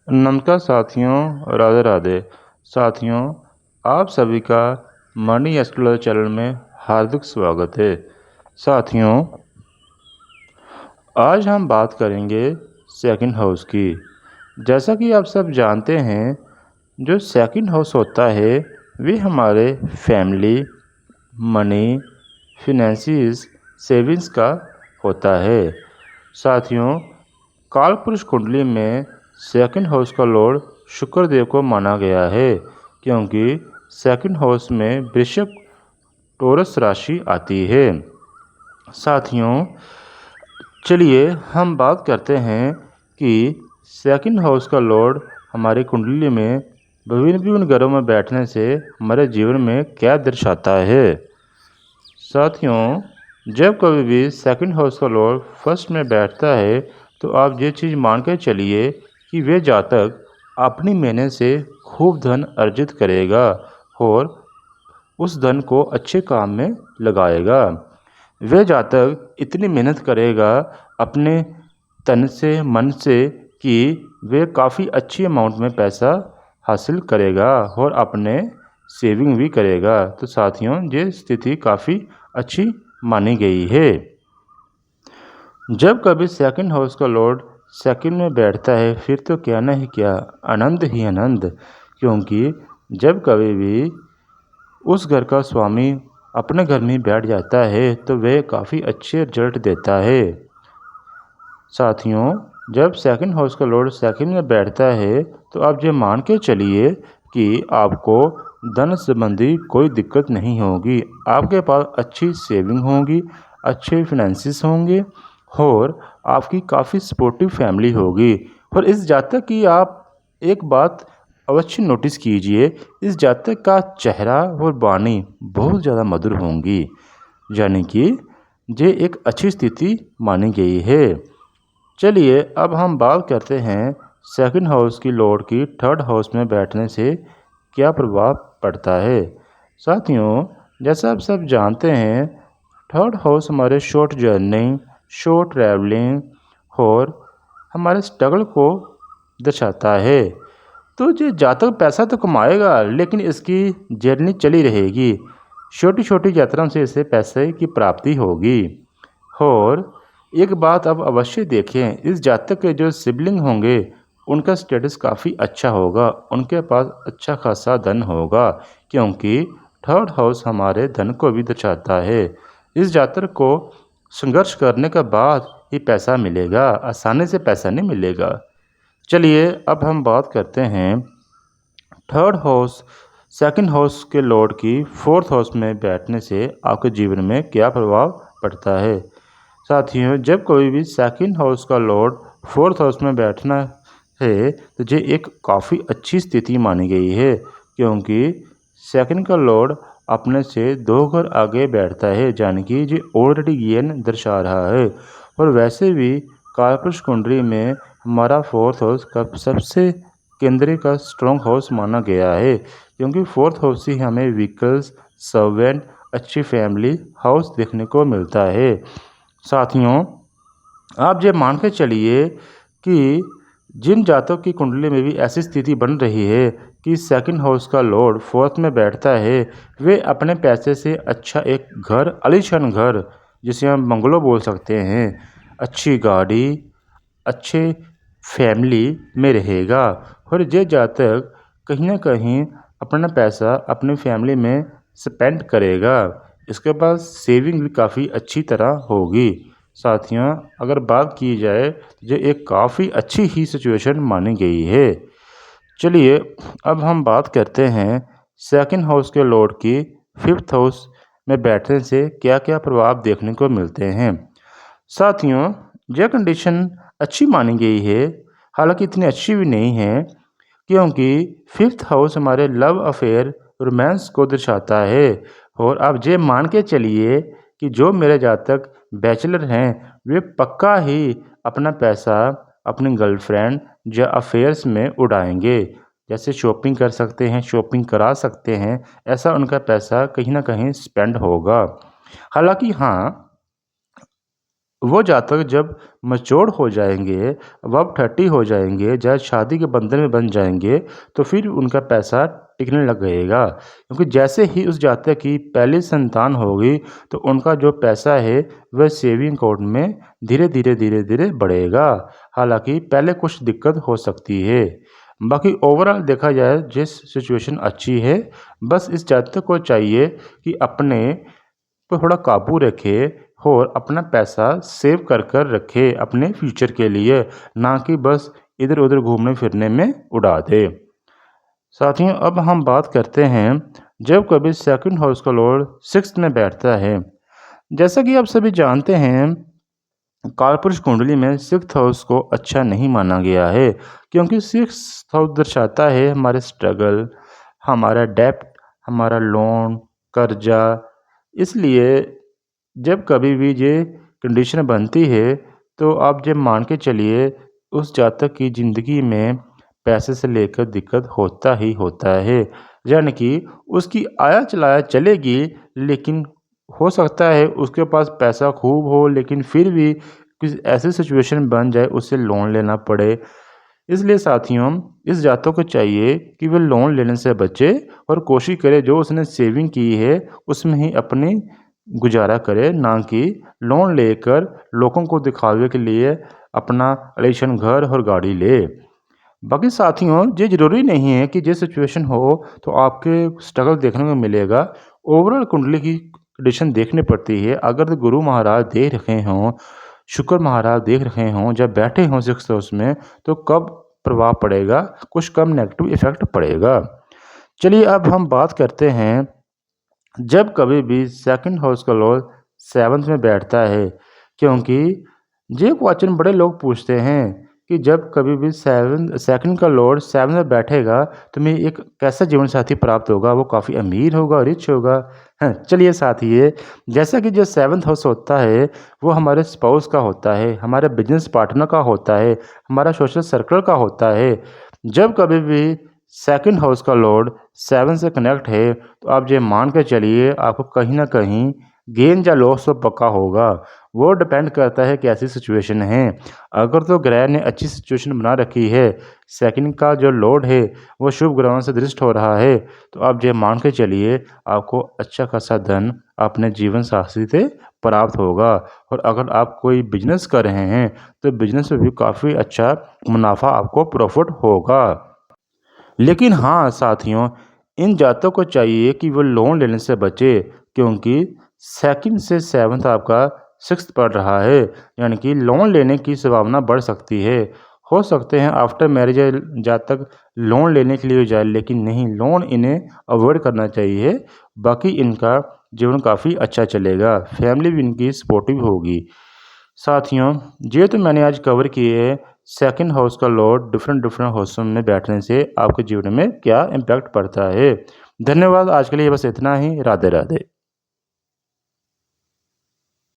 नमस्कार साथियों, राधे राधे। साथियों, आप सभी का मनी एक्सप्लोरर चैनल में हार्दिक स्वागत है। साथियों, आज हम बात करेंगे सेकंड हाउस की। जैसा कि आप सब जानते हैं, जो सेकंड हाउस होता है वे हमारे फैमिली, मनी, फिनेंसिस, सेविंग्स का होता है। साथियों, कालपुरुष कुंडली में सेकंड हाउस का लॉर्ड शुक्रदेव को माना गया है, क्योंकि सेकंड हाउस में वृश्चिक टॉरस राशि आती है। साथियों, चलिए हम बात करते हैं कि सेकंड हाउस का लॉर्ड हमारी कुंडली में विभिन्न विभिन्न घरों में बैठने से हमारे जीवन में क्या दर्शाता है। साथियों, जब कभी भी सेकंड हाउस का लॉर्ड फर्स्ट में बैठता है तो आप ये चीज़ मान के चलिए कि वे जातक अपनी मेहनत से खूब धन अर्जित करेगा और उस धन को अच्छे काम में लगाएगा। वे जातक इतनी मेहनत करेगा अपने तन से, मन से, कि वे काफ़ी अच्छी अमाउंट में पैसा हासिल करेगा और अपने सेविंग भी करेगा। तो साथियों, ये स्थिति काफ़ी अच्छी मानी गई है। जब कभी सेकंड हाउस का लॉर्ड सेकंड में बैठता है फिर तो क्या ना ही क्या, आनंद ही आनंद। क्योंकि जब कभी भी उस घर का स्वामी अपने घर में बैठ जाता है तो वह काफ़ी अच्छे रिजल्ट देता है। साथियों, जब सेकंड हाउस का लॉर्ड सेकंड में बैठता है तो आप ये मान के चलिए कि आपको धन संबंधी कोई दिक्कत नहीं होगी। आपके पास अच्छी सेविंग होगी, अच्छे फिनेंसिस होंगे और आपकी काफ़ी सपोर्टिव फैमिली होगी। और इस जातक की आप एक बात अवश्य नोटिस कीजिए, इस जातक का चेहरा और वाणी बहुत ज़्यादा मधुर होंगी, यानी कि ये एक अच्छी स्थिति मानी गई है। चलिए अब हम बात करते हैं सेकंड हाउस की लॉर्ड की थर्ड हाउस में बैठने से क्या प्रभाव पड़ता है। साथियों, जैसा आप सब जानते हैं, थर्ड हाउस हमारे शॉर्ट जर्नी, शॉर्ट ट्रैवलिंग और हमारे स्ट्रगल को दर्शाता है। तो ये जातक पैसा तो कमाएगा लेकिन इसकी जर्नी चली रहेगी। छोटी छोटी यात्राओं से इसे पैसे की प्राप्ति होगी। और एक बात अब अवश्य देखें, इस जातक के जो सिबलिंग होंगे उनका स्टेटस काफ़ी अच्छा होगा, उनके पास अच्छा खासा धन होगा, क्योंकि थर्ड हाउस हमारे धन को भी दर्शाता है। इस जातक को संघर्ष करने के बाद ही पैसा मिलेगा, आसानी से पैसा नहीं मिलेगा। चलिए अब हम बात करते हैं थर्ड हाउस सेकंड हाउस के लॉर्ड की फोर्थ हाउस में बैठने से आपके जीवन में क्या प्रभाव पड़ता है। साथियों, जब कोई भी सेकंड हाउस का लॉर्ड फोर्थ हाउस में बैठना है तो ये एक काफ़ी अच्छी स्थिति मानी गई है, क्योंकि सेकंड का लॉर्ड अपने से 2 घर आगे बैठता है, यानी कि ये ऑलरेडी ज्ञान दर्शा रहा है। और वैसे भी कालपुरुष कुंडली में हमारा फोर्थ हाउस का सबसे केंद्रीय का स्ट्रॉन्ग हाउस माना गया है, क्योंकि फोर्थ हाउस ही हमें व्हीकल्स, सर्वेंट, अच्छी फैमिली हाउस देखने को मिलता है। साथियों, आप ये मान के चलिए कि जिन जातकों की कुंडली में भी ऐसी स्थिति बन रही है कि सेकंड हाउस का लॉर्ड फोर्थ में बैठता है, वे अपने पैसे से अच्छा एक घर, आलीशान घर जिसे हम बंगलो बोल सकते हैं, अच्छी गाड़ी, अच्छे फैमिली में रहेगा। और ये जातक कहीं ना कहीं अपना पैसा अपनी फैमिली में स्पेंड करेगा। इसके पास सेविंग भी काफ़ी अच्छी तरह होगी। साथियों, अगर बात की जाए तो ये एक काफ़ी अच्छी ही सिचुएशन मानी गई है। चलिए अब हम बात करते हैं सेकंड हाउस के लॉर्ड की फिफ्थ हाउस में बैठने से क्या क्या प्रभाव देखने को मिलते हैं। साथियों, यह कंडीशन अच्छी मानी गई है, हालांकि इतनी अच्छी भी नहीं है, क्योंकि फिफ्थ हाउस हमारे लव अफेयर, रोमांस को दर्शाता है। और आप ये मान के चलिए कि जो मेरे जातक बैचलर हैं वे पक्का ही अपना पैसा अपनी गर्लफ्रेंड या अफेयर्स में उड़ाएंगे। जैसे शॉपिंग कर सकते हैं, शॉपिंग करा सकते हैं, ऐसा उनका पैसा कहीं ना कहीं स्पेंड होगा। हालांकि हाँ, वो जातक जब मैच्योर हो जाएंगे, अब 30 हो जाएंगे, जब शादी के बंधन में बन जाएंगे, तो फिर उनका पैसा टिकने लग गएगा। क्योंकि जैसे ही उस जातक की पहली संतान होगी, तो उनका जो पैसा है वह सेविंग अकाउंट में धीरे धीरे बढ़ेगा। हालांकि पहले कुछ दिक्कत हो सकती है। बाकी ओवरऑल देखा जाए जिस सिचुएशन अच्छी है, बस इस जातक को चाहिए कि अपने पर थोड़ा काबू रखे और अपना पैसा सेव कर रखे अपने फ्यूचर के लिए, ना कि बस इधर उधर घूमने फिरने में उड़ा दे। साथियों, अब हम बात करते हैं जब कभी सेकंड हाउस का लॉर्ड सिक्स्थ में बैठता है। जैसा कि आप सभी जानते हैं, कालपुरुष कुंडली में सिक्स्थ हाउस को अच्छा नहीं माना गया है, क्योंकि सिक्स्थ हाउस दर्शाता है हमारे स्ट्रगल, हमारा डेप्ट, हमारा लोन, कर्जा। इसलिए जब कभी भी ये कंडीशन बनती है, तो आप जब मान के चलिए उस जातक की ज़िंदगी में पैसे से लेकर दिक्कत होता ही होता है। यानी कि उसकी आया चलाया चलेगी, लेकिन हो सकता है उसके पास पैसा खूब हो, लेकिन फिर भी किसी ऐसी सिचुएशन बन जाए उसे लोन लेना पड़े। इसलिए साथियों, इस जातक को चाहिए कि वह लोन लेने से बचे और कोशिश करे जो उसने सेविंग की है उसमें ही अपनी गुजारा करे, ना कि लोन लेकर लोगों को दिखावे के लिए अपना आलीशान घर और गाड़ी ले। बाकी साथियों, ये ज़रूरी नहीं है कि ये सिचुएशन हो तो आपके स्ट्रगल देखने को मिलेगा। ओवरऑल कुंडली की कंडीशन देखनी पड़ती है। अगर तो गुरु महाराज देख रहे हों, शुक्र महाराज देख रहे हों, जब बैठे हों सिक्स्थ हाउस में, तो कब प्रभाव पड़ेगा, कुछ कम नेगेटिव इफेक्ट पड़ेगा। चलिए अब हम बात करते हैं जब कभी भी सेकंड हाउस का लॉर्ड सेवंथ में बैठता है। क्योंकि ये क्वेश्चन बड़े लोग पूछते हैं कि जब कभी भी सेकंड का लॉर्ड सेवन में बैठेगा तो मैं एक कैसा जीवन साथी प्राप्त होगा, वो काफ़ी अमीर होगा, रिच होगा। हाँ, चलिए साथी, ये जैसा कि जो सेवन्थ हाउस होता है वो हमारे स्पाउस का होता है, हमारे बिजनेस पार्टनर का होता है, हमारा सोशल सर्कल का होता है। जब कभी भी सेकंड हाउस का लॉर्ड सेवन से कनेक्ट है, तो आप ये मान के चलिए आपको कहीं ना कहीं गेन या लॉस तो पक्का होगा। वो डिपेंड करता है कैसी सिचुएशन है। अगर तो ग्रह ने अच्छी सिचुएशन बना रखी है, सेकंड का जो लॉर्ड है वो शुभ ग्रहों से दृष्ट हो रहा है, तो आप ये मान के चलिए आपको अच्छा खासा धन अपने जीवन साथी से प्राप्त होगा। और अगर आप कोई बिजनेस कर रहे हैं तो बिजनेस में भी काफ़ी अच्छा मुनाफा आपको प्रॉफिट होगा। लेकिन हाँ साथियों, इन जातकों को चाहिए कि वो लोन लेने से बचे, क्योंकि सेकंड से सेवन्थ आपका सिक्स्थ पड़ रहा है। यानी कि लोन लेने की संभावना बढ़ सकती है। हो सकते हैं आफ्टर मैरिज जातक लोन लेने के लिए जाए, लेकिन नहीं, लोन इन्हें अवॉइड करना चाहिए। बाकी इनका जीवन काफ़ी अच्छा चलेगा, फैमिली भी इनकी सपोर्टिव होगी। साथियों, ये तो मैंने आज कवर किए है सेकंड हाउस का लॉर्ड डिफरेंट डिफरेंट हाउसों में बैठने से आपके जीवन में क्या इम्पैक्ट पड़ता है। धन्यवाद, आज के लिए बस इतना ही। राधे राधे।